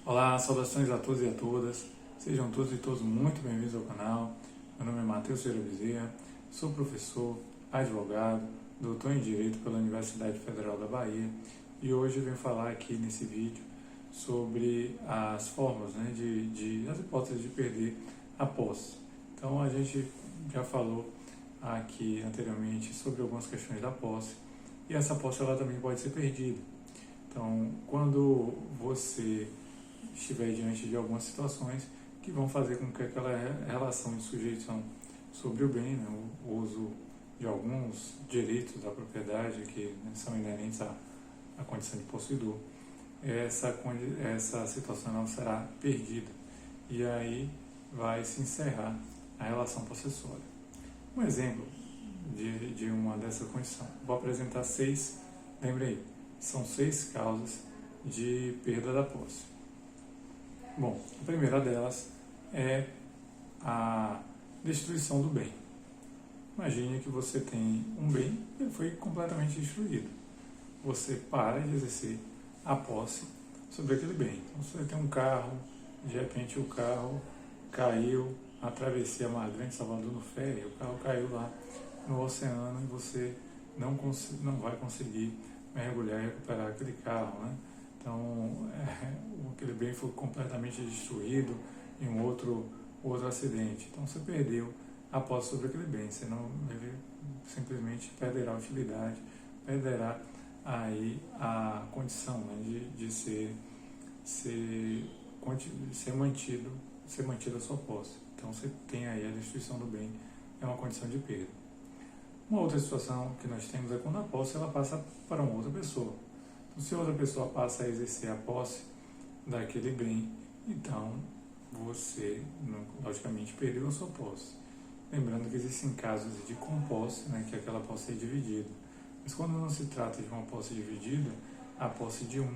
Olá, saudações a todos e a todas. Sejam todos e todas muito bem-vindos ao canal. Meu nome é Matheus Ferreira Bezerra, sou professor, advogado, doutor em Direito pela Universidade Federal da Bahia e hoje eu venho falar aqui nesse vídeo sobre as formas, as hipóteses de perder a posse. Então a gente já falou aqui anteriormente sobre algumas questões da posse e essa posse ela também pode ser perdida. Então, quando você estiver diante de algumas situações que vão fazer com que aquela relação de sujeição sobre o bem, né, o uso de alguns direitos da propriedade que, né, são inerentes à condição de possuidor, essa situação não será perdida e aí vai se encerrar a relação possessória. Um exemplo de uma dessa condição. Vou apresentar lembre aí, são 6 causas de perda da posse. Bom, a primeira delas é a destruição do bem. Imagine que você tem um bem que foi completamente destruído. Você para de exercer a posse sobre aquele bem. Então, se você tem um carro, de repente o carro caiu na travessia Madrid, Salvador no ferry, o carro caiu lá no oceano e você não vai conseguir mergulhar e recuperar aquele carro, né? Então, aquele bem foi completamente destruído em outro acidente. Então, você perdeu a posse sobre aquele bem. Ele simplesmente perderá a utilidade, perderá aí a condição, né, de ser mantida a sua posse. Então, você tem aí a destruição do bem, é uma condição de perda. Uma outra situação que nós temos é quando a posse ela passa para uma outra pessoa. Então, se outra pessoa passa a exercer a posse daquele bem, então você, logicamente, perdeu a sua posse. Lembrando que existem casos de composse, né, que aquela posse é dividida. Mas quando não se trata de uma posse dividida, a posse de um,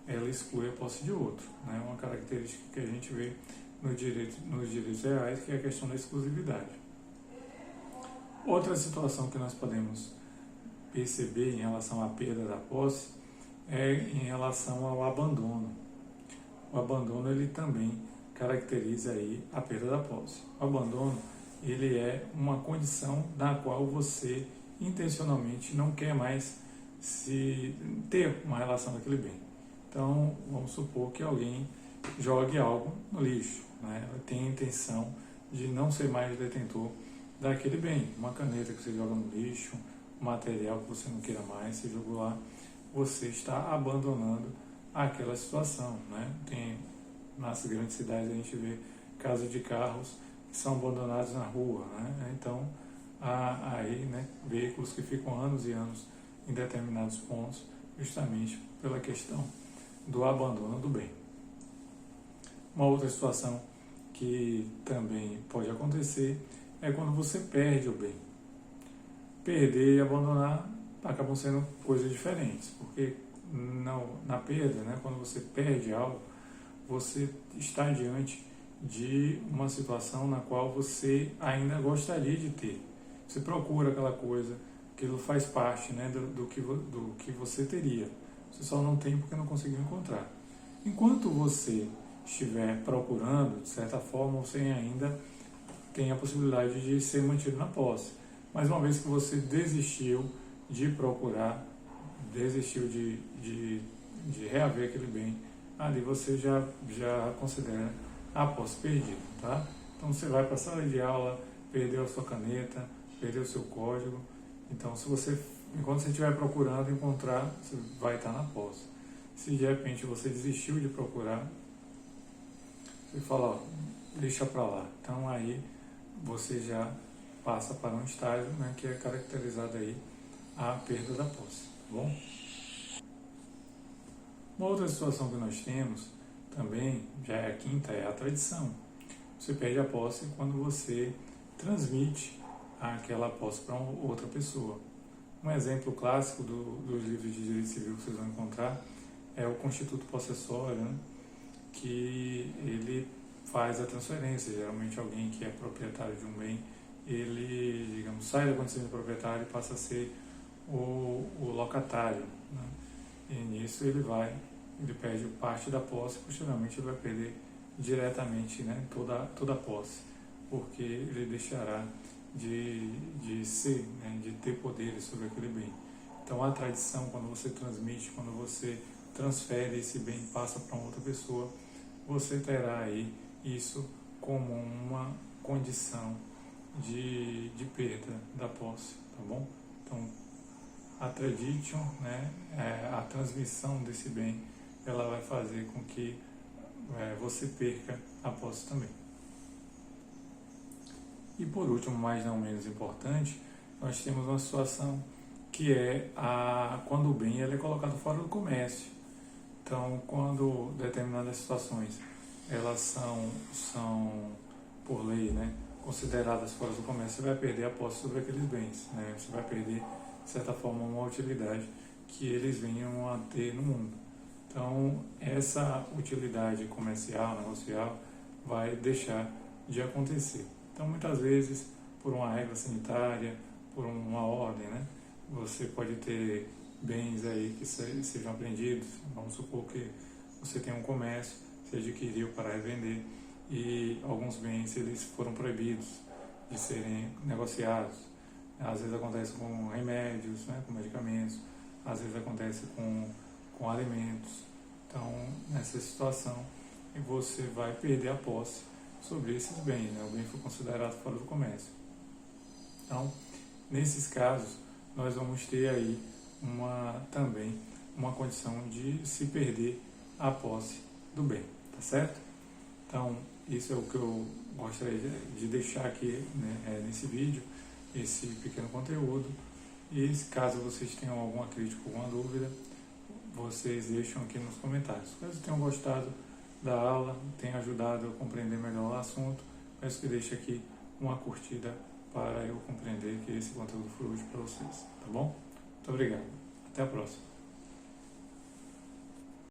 ela exclui a posse de outro. Né? Uma característica que a gente vê nos direitos reais, que é a questão da exclusividade. Outra situação que nós podemos perceber em relação à perda da posse é em relação ao abandono. O abandono ele também caracteriza aí a perda da posse. O abandono ele é uma condição na qual você intencionalmente não quer mais ter uma relação com aquele bem. Então, vamos supor que alguém jogue algo no lixo, né? Ela tem a intenção de não ser mais detentor daquele bem. Uma caneta que você joga no lixo, um material que você não queira mais, você jogou lá, você está abandonando aquela situação, né? Nas grandes cidades a gente vê casos de carros que são abandonados na rua, né? Então, há aí, né, veículos que ficam anos e anos em determinados pontos, justamente pela questão do abandono do bem. Uma outra situação que também pode acontecer é quando você perde o bem. Perder e abandonar acabam sendo coisas diferentes, porque na perda, né, quando você perde algo, você está diante de uma situação na qual você ainda gostaria de ter. Você procura aquela coisa, aquilo faz parte, né, do que você teria. Você só não tem porque não conseguiu encontrar. Enquanto você estiver procurando, de certa forma, você ainda tem a possibilidade de ser mantido na posse. Mas uma vez que você desistiu de procurar, desistiu de reaver aquele bem, ali você já considera a posse perdida, tá? Então você vai para a sala de aula, perdeu a sua caneta, perdeu o seu código. Então, enquanto você estiver procurando encontrar, você vai estar na posse. Se de repente você desistiu de procurar, você fala, ó, deixa para lá. Então aí você já passa para um estágio, né, que é caracterizado aí a perda da posse, tá bom? Uma outra situação que nós temos também, já é a quinta, é a tradição. Você perde a posse quando você transmite aquela posse para outra pessoa. Um exemplo clássico dos livros de direito civil que vocês vão encontrar é o Constituto Possessório, né, que ele faz a transferência. Geralmente alguém que é proprietário de um bem, ele, digamos, sai da condição de proprietário e passa a ser o locatário, né? E nisso ele vai ele perde parte da posse, posteriormente ele vai perder diretamente, né, toda a posse, porque ele deixará de ser, né, de ter poderes sobre aquele bem. Então a tradição, quando você transmite, quando você transfere esse bem, passa para outra pessoa, você terá aí isso como uma condição de perda da posse, tá bom? Então a tradition, né, a transmissão desse bem, ela vai fazer com que você perca a posse também. E por último, mas não menos importante, nós temos uma situação que é quando o bem ele é colocado fora do comércio. Então, quando determinadas situações elas são por lei, né, consideradas fora do comércio, você vai perder a posse sobre aqueles bens, né? Você vai perder, de certa forma, uma utilidade que eles venham a ter no mundo. Então, essa utilidade comercial, negocial, vai deixar de acontecer. Então, muitas vezes, por uma regra sanitária, por uma ordem, né, você pode ter bens aí que sejam apreendidos. Vamos supor que você tem um comércio, você adquiriu para revender e alguns bens eles foram proibidos de serem negociados. Às vezes acontece com remédios, né, com medicamentos, às vezes acontece com alimentos. Então, nessa situação, você vai perder a posse sobre esses bens, né? O bem foi considerado fora do comércio. Então, nesses casos, nós vamos ter aí também uma condição de se perder a posse do bem, tá certo? Então, isso é o que eu gostaria de deixar aqui, né, nesse vídeo, esse pequeno conteúdo. E caso vocês tenham alguma crítica ou alguma dúvida, vocês deixam aqui nos comentários. Caso tenham gostado da aula, tenha ajudado a compreender melhor o assunto, peço que deixe aqui uma curtida para eu compreender que esse conteúdo foi útil para vocês, tá bom? Muito obrigado. Até a próxima.